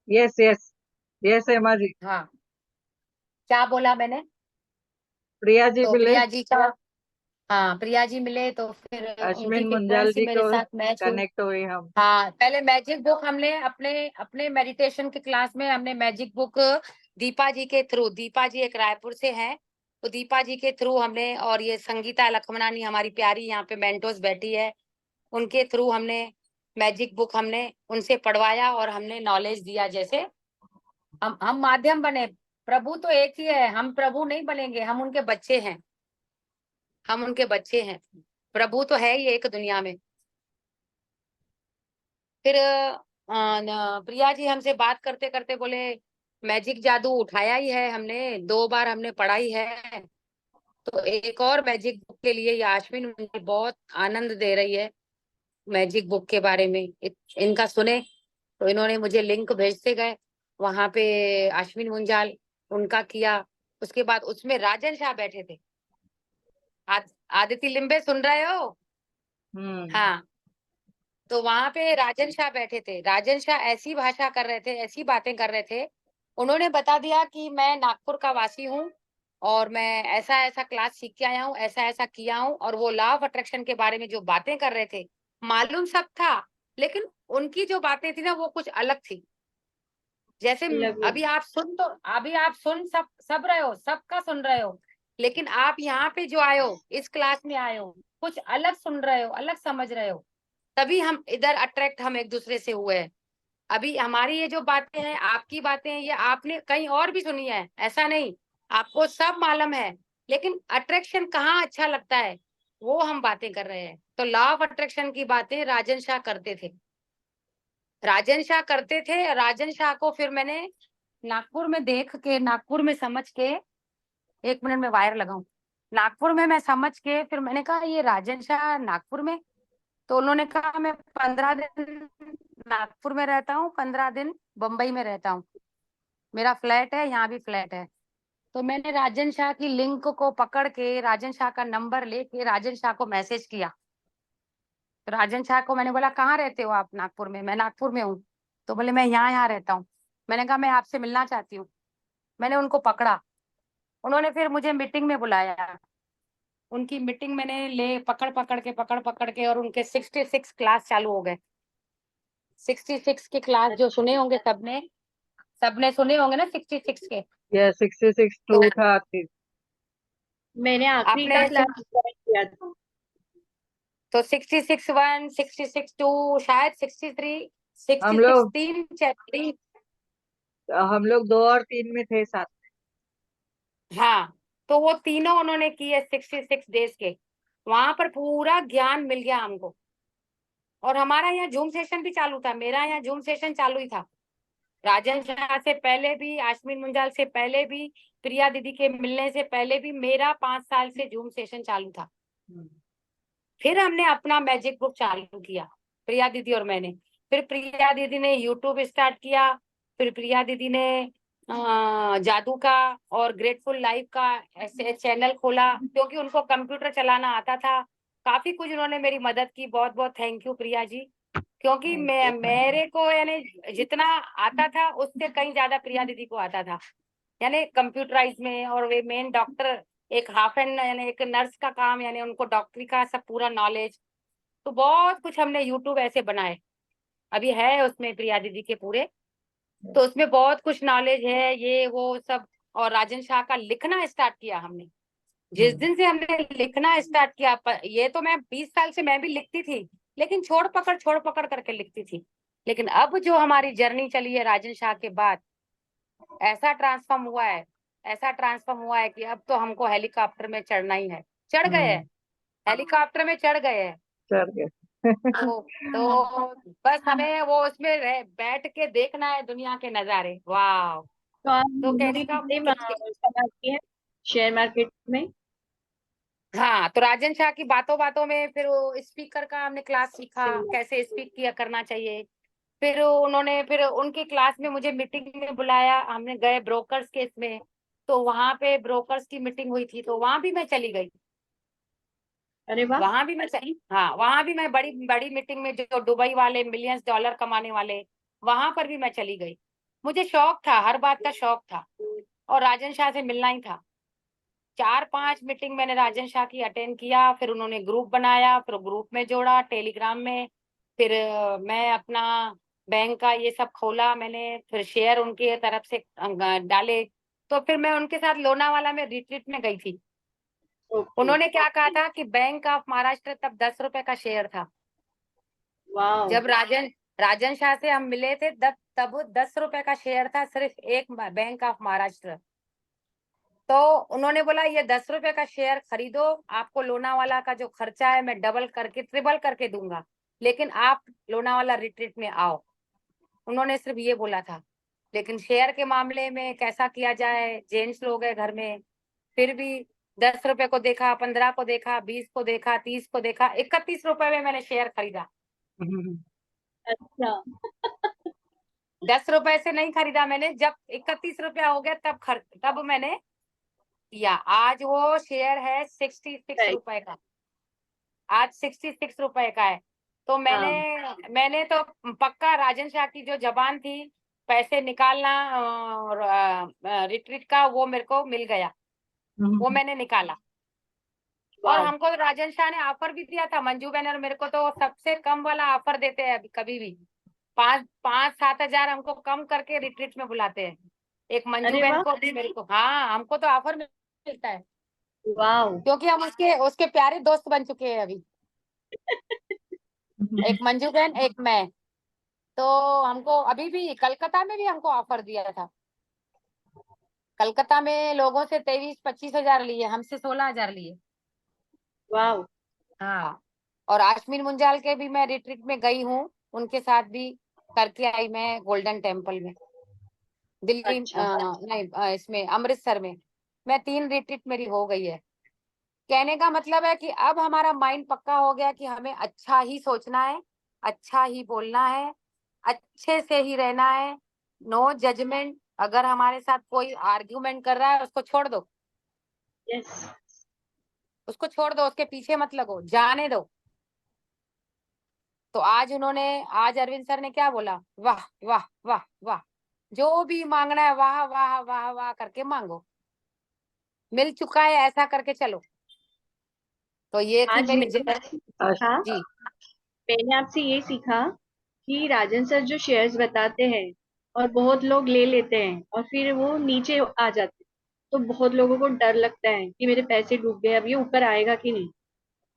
Speaker 1: Yes yes. Yes Hema ji.
Speaker 4: हाँ, क्या बोला मैंने?
Speaker 1: प्रिया जी
Speaker 4: तो
Speaker 1: मिले,
Speaker 4: प्रिया जी का, हाँ प्रिया जी मिले, तो फिर उनकी
Speaker 1: अश्विन मुंजाल
Speaker 4: फ्रीक्वेंसी
Speaker 1: जी
Speaker 4: मेरे
Speaker 1: को
Speaker 4: साथ मैच हुई।
Speaker 1: कनेक्ट हुए हम।
Speaker 4: हाँ, पहले मैजिक बुक हमने अपने अपने मेडिटेशन की क्लास में हमने मैजिक बुक दीपा जी के थ्रू, दीपा जी एक रायपुर से हैं, तो दीपा जी के थ्रू हमने, और ये संगीता लखमनानी हमारी प्यारी यहाँ पे मेंटोस बैठी है, उनके थ्रू हमने मैजिक बुक हमने उनसे पढ़वाया और हमने नॉलेज दिया। जैसे हम माध्यम बने, प्रभु तो एक ही है, हम प्रभु नहीं बनेंगे, हम उनके बच्चे हैं, हम उनके बच्चे हैं। प्रभु तो है ही एक दुनिया में। फिर प्रिया जी हमसे बात करते करते बोले, मैजिक जादू उठाया ही है हमने, 2 बार हमने पढ़ाई है, तो एक और मैजिक बुक के लिए ये आश्विन मुझे बहुत आनंद दे रही है। मैजिक बुक के बारे में इनका सुने, तो इन्होंने मुझे लिंक भेजते गए वहां पे, अश्विन मुंजाल उनका किया। उसके बाद उसमें राजन शाह बैठे थे। आदिति लिम्बे सुन रहे हो? हाँ, तो वहां पे राजन शाह बैठे थे। राजन शाह ऐसी भाषा कर रहे थे, ऐसी बातें कर रहे थे। उन्होंने बता दिया कि मैं नागपुर का वासी हूँ और मैं ऐसा ऐसा क्लास सीख के आया हूँ, ऐसा ऐसा किया हूँ, और वो लॉ ऑफ अट्रैक्शन के बारे में जो बातें कर रहे थे मालूम सब था, लेकिन उनकी जो बातें थी ना वो कुछ अलग थी। जैसे अभी आप सुन, तो अभी आप सुन सब रहे हो, सबका सुन रहे हो, लेकिन आप यहाँ पे जो आए हो, इस क्लास में आए हो, कुछ अलग सुन रहे हो, अलग समझ रहे हो, तभी हम इधर अट्रैक्ट हम एक दूसरे से हुए हैं। अभी हमारी ये जो बातें हैं, आपकी बातें हैं, ये आपने कहीं और भी सुनी है, ऐसा नहीं, आपको सब मालूम है, लेकिन अट्रैक्शन कहाँ अच्छा लगता है वो हम बातें कर रहे हैं। तो लॉ ऑफ अट्रैक्शन की बातें राजन शाह करते थे, राजन शाह करते थे। राजन शाह को फिर मैंने नागपुर में देख के, नागपुर में समझ के, 1 मिनट में वायर लगाऊं, नागपुर में मैं समझ के फिर मैंने कहा ये राजन शाह नागपुर में। तो उन्होंने कहा मैं 15 दिन नागपुर में रहता हूँ, 15 दिन बम्बई में रहता हूँ, मेरा फ्लैट है, यहाँ भी फ्लैट है। तो मैंने राजन शाह की लिंक को पकड़ के, राजन शाह का नंबर लेके राजन शाह को मैसेज किया। तो राजन शाह को मैंने बोला कहाँ रहते हो आप? नागपुर में। मैं नागपुर में हूँ। तो बोले मैं यहाँ यहाँ रहता हूँ। मैंने कहा मैं आपसे मिलना चाहती हूँ। मैंने उनको पकड़ा, उन्होंने फिर मुझे मीटिंग में बुलाया। उनकी मीटिंग मैंने पकड़ पकड़ के और उनके 66 क्लास चालू हो गए। 66 के क्लास जो सुने होंगे सबने सुने होंगे ना 66 के।
Speaker 1: ये 66
Speaker 4: तो
Speaker 1: 2 था फिर।
Speaker 3: मैंने आखिरी
Speaker 4: आपने
Speaker 3: क्लास ज्वाइन किया था।
Speaker 4: तो 66 1, 66 2, शायद 63,
Speaker 1: हम
Speaker 4: 66
Speaker 1: लोग
Speaker 4: 3 3।
Speaker 1: हम लोग 2 और 3 में थे साथ।
Speaker 4: हाँ, तो वो तीनों उन्होंने किए 66 डेज के। वहां पर पूरा ज्ञान मिल गया हमको। और हमारा यहाँ जूम सेशन भी चालू था, मेरा यहाँ जूम सेशन चालू ही था। राजन शाह से पहले भी, आश्विन मुंजाल से पहले भी, प्रिया दीदी के मिलने से पहले भी मेरा 5 साल से जूम सेशन चालू था। फिर हमने अपना मैजिक बुक चालू किया, प्रिया दीदी और मैंने। फिर प्रिया दीदी ने यूट्यूब स्टार्ट किया। फिर प्रिया दीदी ने जादू का और ग्रेटफुल लाइफ का ऐसे चैनल खोला, क्योंकि उनको कंप्यूटर चलाना आता था। काफी कुछ उन्होंने मेरी मदद की। बहुत बहुत थैंक यू प्रिया जी। क्योंकि मेरे को यानी जितना आता था उससे कहीं ज्यादा प्रिया दीदी को आता था, यानी कंप्यूटराइज में। और वे मेन डॉक्टर, एक हाफ एंड यानी एक नर्स का काम, यानी उनको डॉक्टरी का सब पूरा नॉलेज। तो बहुत कुछ हमने यूट्यूब ऐसे बनाए, अभी है उसमें प्रिया दीदी के पूरे। तो उसमें बहुत कुछ नॉलेज है, ये वो सब। और राजन शाह का लिखना स्टार्ट किया हमने। जिस दिन से हमने लिखना स्टार्ट किया, ये तो मैं 20 साल से मैं भी लिखती थी, लेकिन छोड़ पकड़ करके लिखती थी। लेकिन अब जो हमारी जर्नी चली है राजन शाह के बाद, ऐसा ट्रांसफॉर्म हुआ है, ऐसा ट्रांसफॉर्म हुआ है कि अब तो हमको हेलीकॉप्टर में चढ़ना ही है। चढ़ गए हैं, हेलीकॉप्टर में चढ़ गए हैं।
Speaker 1: चढ़ गए।
Speaker 4: तो बस हमें वो उसमें बैठ के देखना है दुनिया के नजारे। वाह।
Speaker 3: तो आप
Speaker 4: तो कहने का
Speaker 3: कमाती है शेयर मार्केट में?
Speaker 4: हाँ, तो राजन शाह की बातों बातों में फिर वो स्पीकर का हमने क्लास सीखा, कैसे स्पीक किया करना चाहिए। फिर उन्होंने फिर उनकी क्लास में मुझे मीटिंग में बुलाया, हमने गए ब्रोकर्स के इसमें। तो वहां पे ब्रोकर्स की मीटिंग हुई थी, तो वहां भी मैं चली गई।
Speaker 3: अरे वाह।
Speaker 4: वहां भी मैं चली, हाँ, वहां भी मैं बड़ी बड़ी मीटिंग में, जो दुबई वाले मिलियंस डॉलर कमाने वाले, वहां पर भी मैं चली गई। मुझे शौक था, हर बात का शौक था, और राजन शाह से मिलना ही था। 4-5 मीटिंग मैंने राजन शाह की अटेंड किया। फिर उन्होंने ग्रुप बनाया, फिर ग्रुप में जोड़ा टेलीग्राम में। फिर मैं अपना बैंक का ये सब खोला मैंने, फिर शेयर उनके तरफ से डाले। तो फिर मैं उनके साथ लोनावाला में रिट्रीट में गई थी।
Speaker 3: ओके।
Speaker 4: उन्होंने क्या कहा था कि बैंक ऑफ महाराष्ट्र तब 10 रुपए का शेयर था।
Speaker 3: वाह।
Speaker 4: जब राजन शाह से हम मिले थे तब 10 रुपए का शेयर था, सिर्फ एक बैंक ऑफ महाराष्ट्र। तो उन्होंने बोला ये 10 रुपए का शेयर खरीदो, आपको लोनावाला का जो खर्चा है मैं डबल करके ट्रिपल करके दूंगा, लेकिन आप लोनावाला रिट्रीट में आओ। उन्होंने सिर्फ ये बोला था। लेकिन शेयर के मामले में कैसा किया जाए, जेंट्स लोग है घर में, फिर भी 10 रुपए को देखा, 15 को देखा, 20 को देखा, 30 को देखा, 31 रुपए में मैंने शेयर खरीदा।
Speaker 3: अच्छा।
Speaker 4: 10 रुपए से नहीं खरीदा मैंने, जब 31 रुपया हो गया तब मैंने किया। आज वो शेयर है 66
Speaker 3: राइट।
Speaker 4: रुपए का। आज 66 रुपए का है। तो
Speaker 3: हाँ।
Speaker 4: मैंने तो पक्का राजन शाह की जो जबान थी, पैसे निकालना और रिट्रीट का, वो मेरे को मिल गया, वो मैंने निकाला। और
Speaker 3: वाह।
Speaker 4: हमको राजन शाह ने ऑफर भी दिया था, मंजू बहन और मेरे को तो सबसे कम वाला ऑफर देते हैं अभी, कभी भी 5-7 हजार हमको कम करके रिट्रीट में बुलाते हैं। एक मंजू
Speaker 3: अरे
Speaker 4: बहन
Speaker 3: वाह।
Speaker 4: को भी, मेरे को, हाँ, हमको तो ऑफर मिलता है,
Speaker 3: वाह।
Speaker 4: क्योंकि हम उसके उसके प्यारे दोस्त बन चुके हैं अभी। एक मंजू बहन, एक मैं। तो हमको अभी भी कलकत्ता में भी हमको ऑफर दिया था। कलकत्ता में लोगों से 23-25 हजार लिए, हमसे 16 हजार लिए।
Speaker 3: वाह।
Speaker 4: हाँ, और आश्विन मुंजाल के भी मैं रिट्रीट में गई हूँ, उनके साथ भी करके आई मैं गोल्डन टेम्पल में, दिल्ली
Speaker 3: अच्छा।
Speaker 4: नहीं, इसमें अमृतसर में। मैं 3 रिट्रीट मेरी हो गई है। कहने का मतलब है कि अब हमारा माइंड पक्का हो गया कि हमें अच्छा ही सोचना है, अच्छा ही बोलना है, अच्छे से ही रहना है। No judgement. अगर हमारे साथ कोई आर्ग्यूमेंट कर रहा है, उसको छोड़ दो,
Speaker 3: यस।
Speaker 4: उसको छोड़ दो, उसके पीछे मत लगो, जाने दो। तो आज अरविंद सर ने क्या बोला, वाह वाह वाह वाह, जो भी मांगना है वाह वाह वाह वाह करके मांगो। मिल चुका है, ऐसा करके चलो। तो ये थी
Speaker 3: आज
Speaker 4: मेरी
Speaker 3: मैंने सीखा,
Speaker 4: जी।
Speaker 3: मैंने आपसे ये सीखा कि राजन सर जो शेयर्स बताते हैं और बहुत लोग ले लेते हैं और फिर वो नीचे आ जाते हैं, तो बहुत लोगों को डर लगता है कि मेरे पैसे डूब गए, अब ये ऊपर आएगा कि नहीं।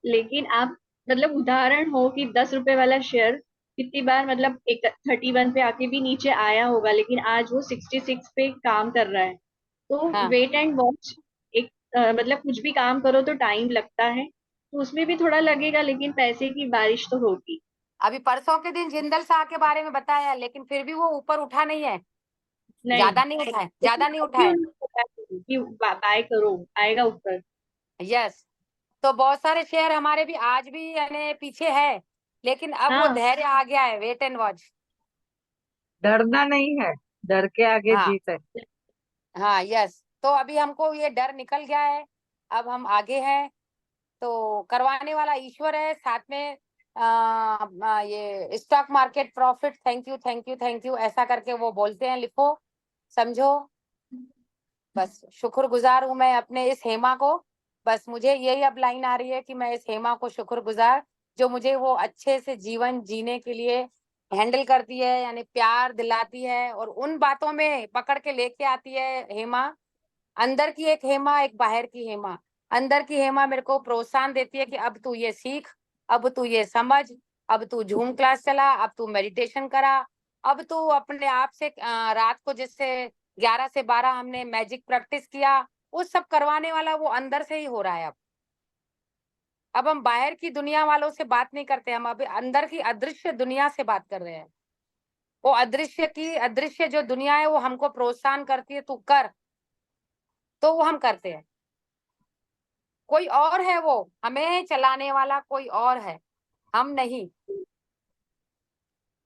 Speaker 3: लेकिन आप मतलब उदाहरण हो कि 10 रुपए वाला शेयर कितनी बार मतलब एक 31 पे आके भी नीचे आया होगा, लेकिन आज वो 66 पे काम कर रहा है। तो
Speaker 4: हाँ,
Speaker 3: वेट एंड वॉच। एक मतलब कुछ भी काम करो तो टाइम लगता है, तो उसमें भी थोड़ा लगेगा, लेकिन पैसे की बारिश तो होगी।
Speaker 4: अभी परसों के दिन जिंदल शाह के बारे में बताया, लेकिन फिर भी वो ऊपर उठा नहीं है,
Speaker 3: नहीं,
Speaker 4: ज्यादा नहीं उठा है,
Speaker 3: लेकिन
Speaker 4: ज्यादा नहीं
Speaker 3: अब
Speaker 4: उठा
Speaker 3: भी
Speaker 4: है।
Speaker 3: उनको पता है कि बाय करो, आएगा ऊपर।
Speaker 4: यस। तो बहुत सारे शेयर हमारे भी आज भी यानी पीछे है, लेकिन अब वो
Speaker 3: हाँ,
Speaker 4: धैर्य आ गया है, वेट एंड वॉच।
Speaker 1: डरना नहीं है, डर के आगे
Speaker 4: हाँ
Speaker 1: जीत है।
Speaker 4: हाँ, यस। तो अभी हमको ये डर निकल गया है, अब हम आगे हैं। तो करवाने वाला ईश्वर है, साथ में ये stock market profit, thank you thank you thank you ऐसा करके वो बोलते हैं, लिखो, समझो। बस शुक्रगुजार हूँ मैं अपने इस हेमा को। बस मुझे यही अब लाइन आ रही है कि मैं इस हेमा को शुक्रगुजार, जो मुझे वो अच्छे से जीवन जीने के लिए हैंडल करती है, यानी प्यार दिलाती है और उन बातों में पकड़ के लेके आती है हेमा। अंदर की एक हेमा, एक बाहर की हेमा। अंदर की हेमा मेरे को प्रोत्साहन देती है कि अब तू ये सीख, अब तू ये समझ, अब तू झूम क्लास चला, अब तू मेडिटेशन करा, अब तू अपने आप से रात को जैसे 11 से 12 हमने मैजिक प्रैक्टिस किया, वो सब करवाने वाला वो अंदर से ही हो रहा है। अब हम बाहर की दुनिया वालों से बात नहीं करते, हम अभी अंदर की अदृश्य दुनिया से बात कर रहे हैं। वो अदृश्य जो दुनिया है वो हमको प्रोत्साहन करती है, तू कर, तो वो हम करते हैं। कोई और है, वो हमें चलाने वाला कोई और है, हम नहीं।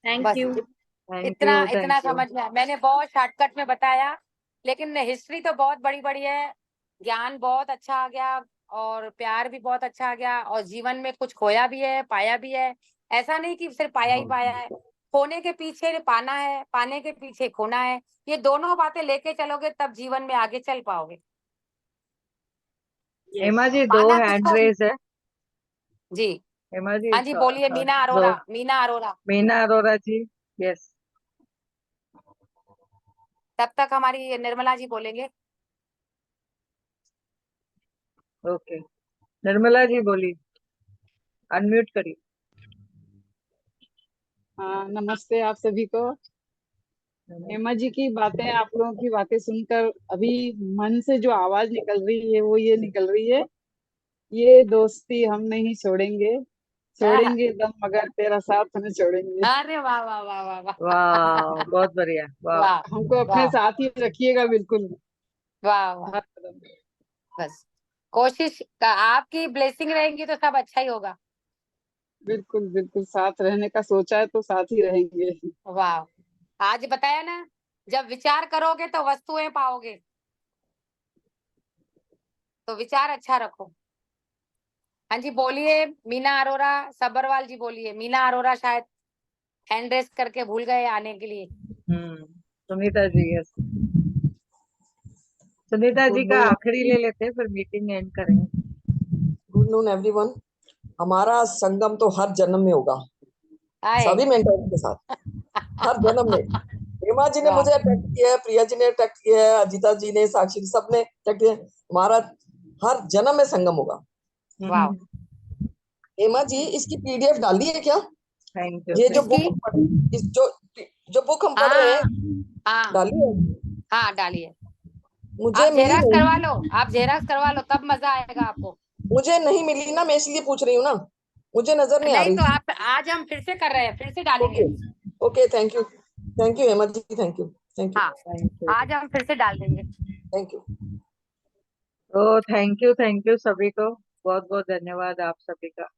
Speaker 3: थैंक
Speaker 4: बस
Speaker 3: यू।
Speaker 1: थैंक
Speaker 4: इतना
Speaker 1: यू,
Speaker 4: इतना
Speaker 1: थैंक यू।
Speaker 4: समझ में आया। मैंने बहुत शॉर्टकट में बताया, लेकिन हिस्ट्री तो बहुत बड़ी बड़ी है, ज्ञान बहुत अच्छा आ गया और प्यार भी बहुत अच्छा आ गया, और जीवन में कुछ खोया भी है, पाया भी है। ऐसा नहीं कि सिर्फ पाया ही पाया है, खोने के पीछे पाना है, पाने के पीछे खोना है। ये दोनों बातें लेके चलोगे तब जीवन में आगे चल पाओगे।
Speaker 1: हेमा जी, दो
Speaker 4: पाना
Speaker 1: हैंड
Speaker 4: किसको?
Speaker 1: रेज है।
Speaker 4: जी।
Speaker 1: हेमा जी,
Speaker 4: हाँ जी, बोलिए। मीना
Speaker 1: दो।
Speaker 4: अरोरा, मीना अरोरा।
Speaker 1: मीना अरोरा जी। यस।
Speaker 4: तब तक हमारी निर्मला जी बोलेंगे।
Speaker 1: ओके, निर्मला जी बोली, अनम्यूट करिए।
Speaker 7: हाँ, नमस्ते आप सभी को। हेमा जी की बातें, आप लोगों की बातें सुनकर अभी मन से जो आवाज निकल रही है वो ये निकल रही है, ये दोस्ती हम नहीं छोड़ेंगे, छोड़ेंगे दम मगर तेरा साथ न छोड़ेंगे।
Speaker 4: अरे वाह वाह वाह वाह वाह
Speaker 1: वाह, बहुत बढ़िया, वाह।
Speaker 4: वाह
Speaker 7: हमको अपने
Speaker 4: वाह
Speaker 7: साथ ही रखिएगा बिल्कुल,
Speaker 4: वाह वाह।
Speaker 7: हर कदम पे।
Speaker 4: बस आपकी ब्लेसिंग रहेंगी तो सब अच्छा ही होगा।
Speaker 7: बिल्कुल बिल्कुल, साथ रहने का सोचा है तो साथ ही रहेंगे।
Speaker 4: वाह, आज बताया ना, जब विचार करोगे तो वस्तुएं पाओगे, तो विचार अच्छा रखो। हाँ जी, बोलिए। मीना अरोरा सब्बरवाल जी बोलिए। मीना अरोरा शायद हैंड रेस करके भूल गए आने के लिए।
Speaker 1: सुनीता जी, यस। सुनीता जी
Speaker 8: गुड
Speaker 1: का
Speaker 8: नून,
Speaker 1: आखिरी ले लेते हैं, फिर मीटिंग एंड करेंगे।
Speaker 8: Good noon everyone. हमारा संगम तो हर जन्म में होगा,
Speaker 4: आए
Speaker 8: सभी मेंटर्स के साथ, हर जन्म में। हेमा जी ने
Speaker 4: वाह
Speaker 8: मुझे अट्रैक्ट किया है, प्रिया जी ने अट्रैक्ट किया है, अजिता जी ने, साक्षी, सबने अट्रैक्ट किया है। हमारा हर जन्म में संगम होगा।
Speaker 4: वाह।
Speaker 8: हेमा जी, इसकी पीडीएफ डाली है क्या?
Speaker 1: थैंक यू,
Speaker 8: ये जो
Speaker 1: थैंक
Speaker 8: बुक
Speaker 4: किसकी?
Speaker 1: यू।
Speaker 8: हम पढ़ इस जो बुक हम पढ़ रहे
Speaker 4: हाँ
Speaker 8: हैं,
Speaker 4: हाँ
Speaker 8: डाली है?
Speaker 4: हाँ, डालिए।
Speaker 8: मुझे
Speaker 4: आप
Speaker 8: मिली
Speaker 4: जेरॉक्स करवा
Speaker 8: नहीं,
Speaker 4: लो, आप जेरॉक्स करवा लो, तब मजा आएगा आपको।
Speaker 8: मुझे नहीं मिली ना, मैं इसलिए पूछ रही हूँ ना, मुझे नजर नहीं आ
Speaker 4: नहीं तो
Speaker 8: रही।
Speaker 4: आप, आज हम फिर से कर रहे हैं, फिर से डालेंगे।
Speaker 8: Okay, okay, thank you Hema ji, thank you, thank you,
Speaker 4: हाँ,
Speaker 1: थैंक यू।
Speaker 4: आज हम फिर से डाल देंगे।
Speaker 8: Thank you.
Speaker 1: तो थैंक यू सभी को, बहुत बहुत धन्यवाद आप सभी का।